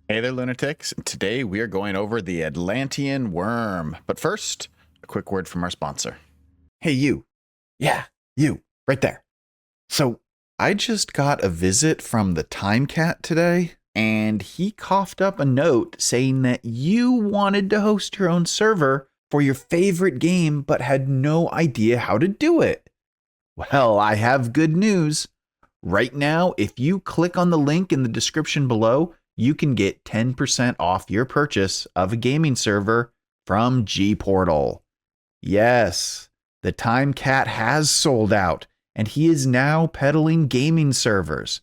Hey there, lunatics. Today we are going over the Atlantean worm. But first, a quick word from our sponsor. Hey, you. Yeah, you. Right there. So, I just got a visit from the Time Cat today, and he coughed up a note saying that you wanted to host your own server for your favorite game but had no idea how to do it. Well, I have good news. Right now, if you click on the link in the description below, you can get 10% off your purchase of a gaming server from G Portal. Yes, the Time Cat has sold out, and he is now peddling gaming servers.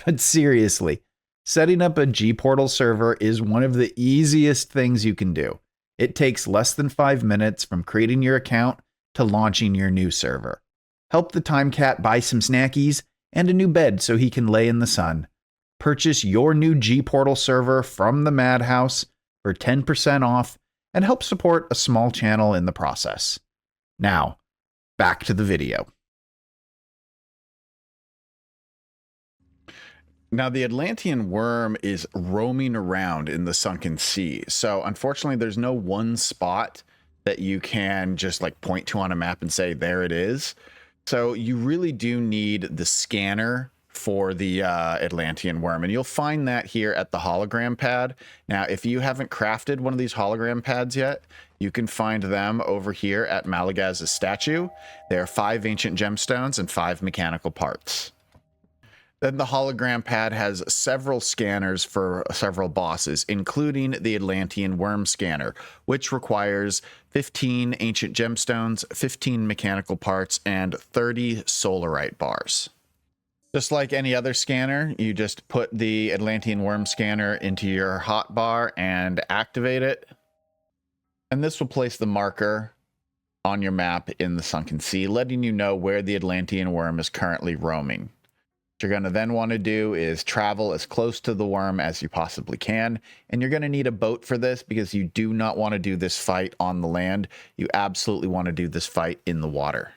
But seriously, setting up a G Portal server is one of the easiest things you can do. It takes less than 5 minutes from creating your account to launching your new server. Help the Time Cat buy some snackies and a new bed so he can lay in the sun. Purchase your new G Portal server from the Madhouse for 10% off and help support a small channel in the process. Now, back to the video. Now, the Atlantean worm is roaming around in the sunken sea. So, unfortunately, there's no one spot that you can just like point to on a map and say, there it is. So, you really do need the scanner for the Atlantean worm, and you'll find that here at the hologram pad. Now, if you haven't crafted one of these hologram pads yet, you can find them over here at Malagaz's statue. There are 5 ancient gemstones and 5 mechanical parts. Then the hologram pad has several scanners for several bosses, including the Atlantean worm scanner, which requires 15 ancient gemstones, 15 mechanical parts, and 30 solarite bars. Just like any other scanner, you just put the Atlantean worm scanner into your hotbar and activate it. And this will place the marker on your map in the sunken sea, letting you know where the Atlantean worm is currently roaming. What you're going to then want to do is travel as close to the worm as you possibly can. And you're going to need a boat for this because you do not want to do this fight on the land. You absolutely want to do this fight in the water.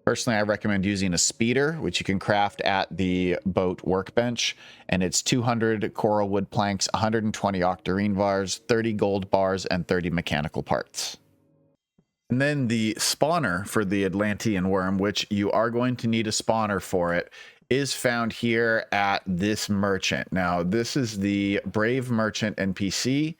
Personally, I recommend using a speeder, which you can craft at the boat workbench, and it's 200 coral wood planks, 120 octarine bars, 30 gold bars, and 30 mechanical parts. And then the spawner for the Atlantean worm, which you are going to need a spawner for it, is found here at this merchant. Now, this is the Brave Merchant NPC,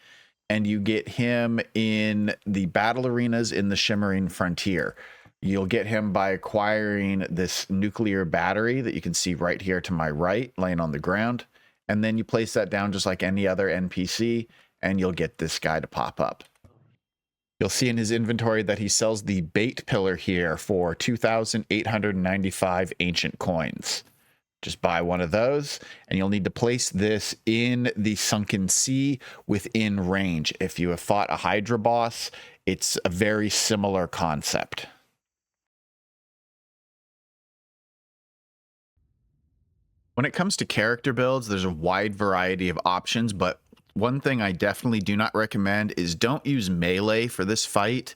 and you get him in the battle arenas in the Shimmering Frontier. You'll get him by acquiring this nuclear battery that you can see right here to my right, laying on the ground. And then you place that down just like any other NPC, and you'll get this guy to pop up. You'll see in his inventory that he sells the bait pillar here for 2,895 ancient coins. Just buy one of those, and you'll need to place this in the sunken sea within range. If you have fought a Hydra boss, it's a very similar concept. When it comes to character builds, there's a wide variety of options, but one thing I definitely do not recommend is don't use melee for this fight.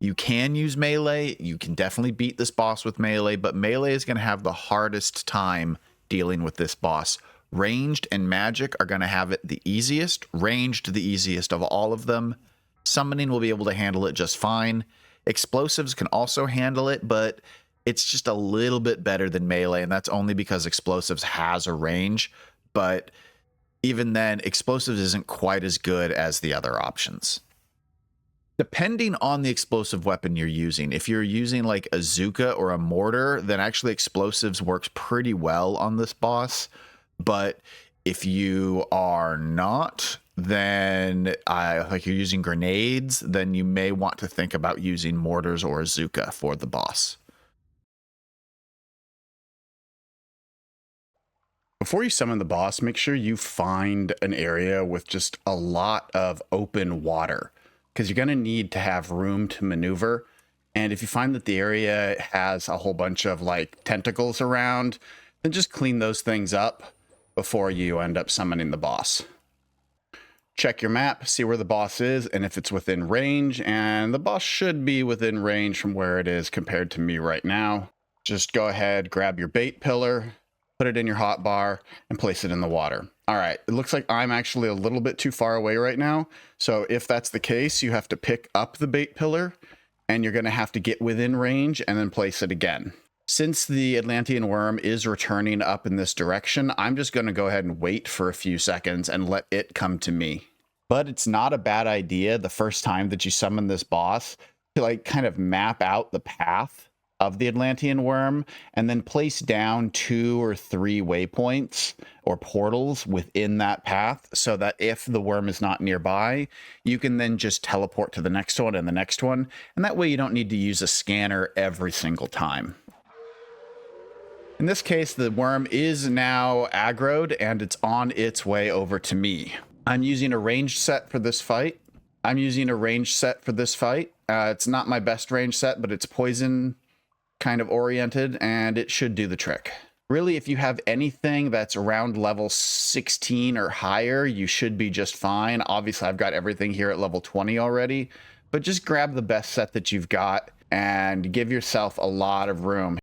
You can use melee. You can definitely beat this boss with melee, but melee is going to have the hardest time dealing with this boss. Ranged and magic are going to have it the easiest. Ranged, the easiest of all of them. Summoning will be able to handle it just fine. Explosives can also handle it, but it's just a little bit better than melee, and that's only because explosives has a range. But even then, explosives isn't quite as good as the other options. Depending on the explosive weapon you're using, if you're using like a Zuka or a mortar, then actually explosives works pretty well on this boss. But if you are not, then like you're using grenades, then you may want to think about using mortars or a Zuka for the boss. Before you summon the boss, make sure you find an area with just a lot of open water, because you're going to need to have room to maneuver. And if you find that the area has a whole bunch of like tentacles around, then just clean those things up before you end up summoning the boss. Check your map, see where the boss is, and if it's within range, and the boss should be within range from where it is compared to me right now. Just go ahead, grab your bait pillar, put it in your hot bar, and place it in the water. All right, it looks like I'm actually a little bit too far away right now. So if that's the case, you have to pick up the bait pillar and you're gonna have to get within range and then place it again. Since the Atlantean worm is returning up in this direction, I'm just gonna go ahead and wait for a few seconds and let it come to me. But it's not a bad idea the first time that you summon this boss to like kind of map out the path of the Atlantean worm and then place down 2 or 3 waypoints or portals within that path so that if the worm is not nearby, you can then just teleport to the next one and the next one. And that way you don't need to use a scanner every single time. In this case, the worm is now aggroed and it's on its way over to me. I'm using a ranged set for this fight. It's not my best range set, but it's poison kind of oriented and it should do the trick. Really, if you have anything that's around level 16 or higher, you should be just fine. Obviously, I've got everything here at level 20 already, but just grab the best set that you've got and give yourself a lot of room.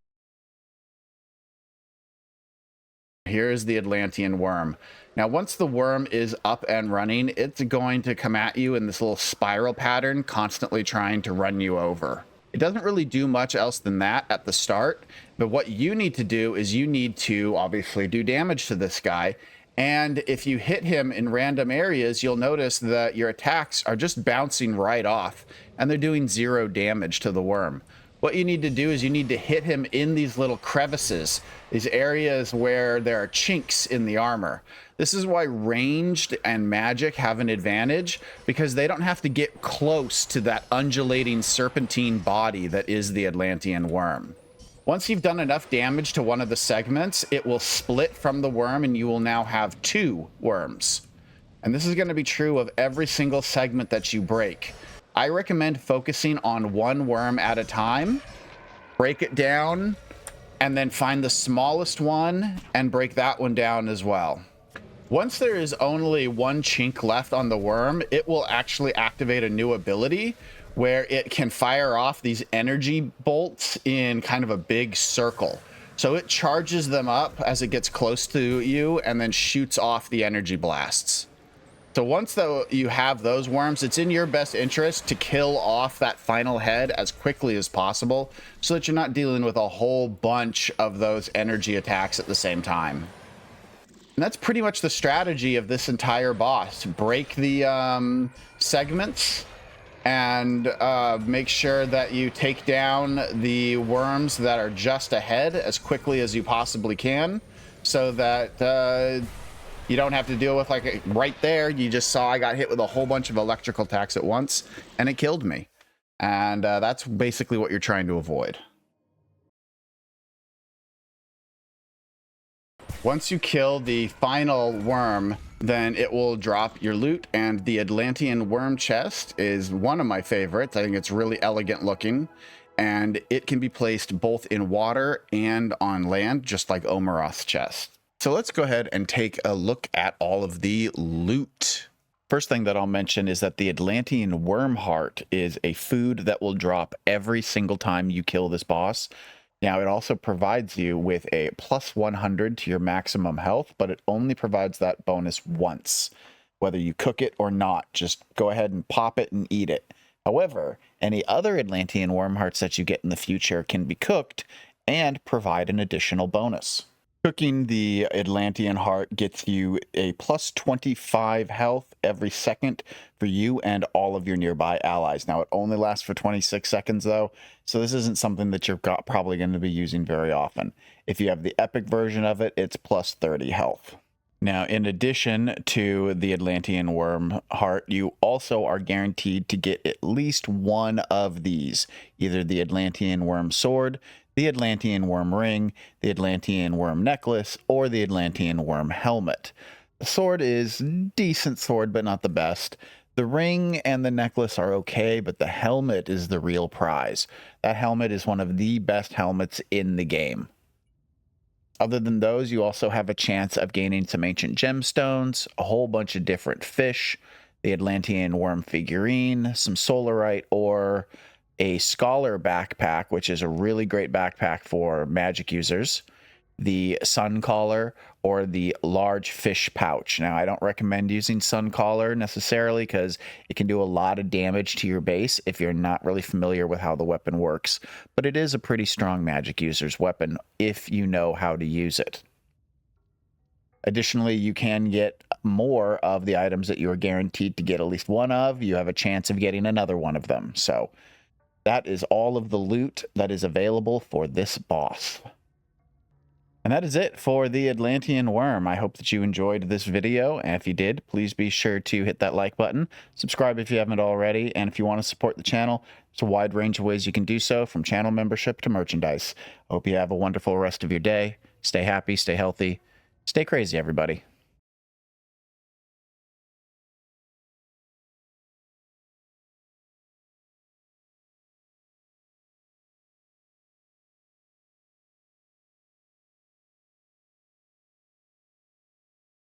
Here's the Atlantean worm. Now, once the worm is up and running, it's going to come at you in this little spiral pattern, constantly trying to run you over. It doesn't really do much else than that at the start, but what you need to do is you need to obviously do damage to this guy. And if you hit him in random areas, you'll notice that your attacks are just bouncing right off and they're doing 0 damage to the worm. What you need to do is you need to hit him in these little crevices, these areas where there are chinks in the armor. This is why ranged and magic have an advantage, because they don't have to get close to that undulating serpentine body that is the Atlantean worm. Once you've done enough damage to one of the segments, it will split from the worm and you will now have 2 worms. And this is going to be true of every single segment that you break. I recommend focusing on 1 worm at a time, break it down, and then find the smallest one and break that one down as well. Once there is only 1 chink left on the worm, it will actually activate a new ability where it can fire off these energy bolts in kind of a big circle. So it charges them up as it gets close to you and then shoots off the energy blasts. So once you have those worms, it's in your best interest to kill off that final head as quickly as possible so that you're not dealing with a whole bunch of those energy attacks at the same time. And that's pretty much the strategy of this entire boss. Break the segments and make sure that you take down the worms that are just ahead as quickly as you possibly can so that you don't have to deal with, like, right there, you just saw I got hit with a whole bunch of electrical attacks at once, and it killed me. And that's basically what you're trying to avoid. Once you kill the final worm, then it will drop your loot, and the Atlantean worm chest is one of my favorites. I think it's really elegant looking, and it can be placed both in water and on land, just like Omeroth's chest. So let's go ahead and take a look at all of the loot. First thing that I'll mention is that the Atlantean worm heart is a food that will drop every single time you kill this boss. Now, it also provides you with a plus 100 to your maximum health, but it only provides that bonus once. Whether you cook it or not, just go ahead and pop it and eat it. However, any other Atlantean worm hearts that you get in the future can be cooked and provide an additional bonus. Cooking the Atlantean heart gets you a plus 25 health every second for you and all of your nearby allies. Now, it only lasts for 26 seconds, though, so this isn't something that you're probably going to be using very often. If you have the epic version of it, it's plus 30 health. Now, in addition to the Atlantean worm heart, you also are guaranteed to get at least one of these, either the Atlantean worm sword, the Atlantean worm ring, the Atlantean worm necklace, or the Atlantean worm helmet. The sword is decent sword, but not the best. The ring and the necklace are okay, but the helmet is the real prize. That helmet is one of the best helmets in the game. Other than those, you also have a chance of gaining some ancient gemstones, a whole bunch of different fish, the Atlantean worm figurine, some solarite ore, a scholar backpack, which is a really great backpack for magic users, the sun collar or the large fish pouch. Now, I don't recommend using sun collar necessarily because it can do a lot of damage to your base if you're not really familiar with how the weapon works, but it is a pretty strong magic user's weapon if you know how to use it. Additionally, you can get more of the items that you are guaranteed to get at least one of. You have a chance of getting another one of them. So that is all of the loot that is available for this boss. And that is it for the Atlantean worm. I hope that you enjoyed this video, and if you did, please be sure to hit that like button, subscribe if you haven't already, and if you want to support the channel, there's a wide range of ways you can do so, from channel membership to merchandise. I hope you have a wonderful rest of your day. Stay happy, stay healthy, stay crazy, everybody.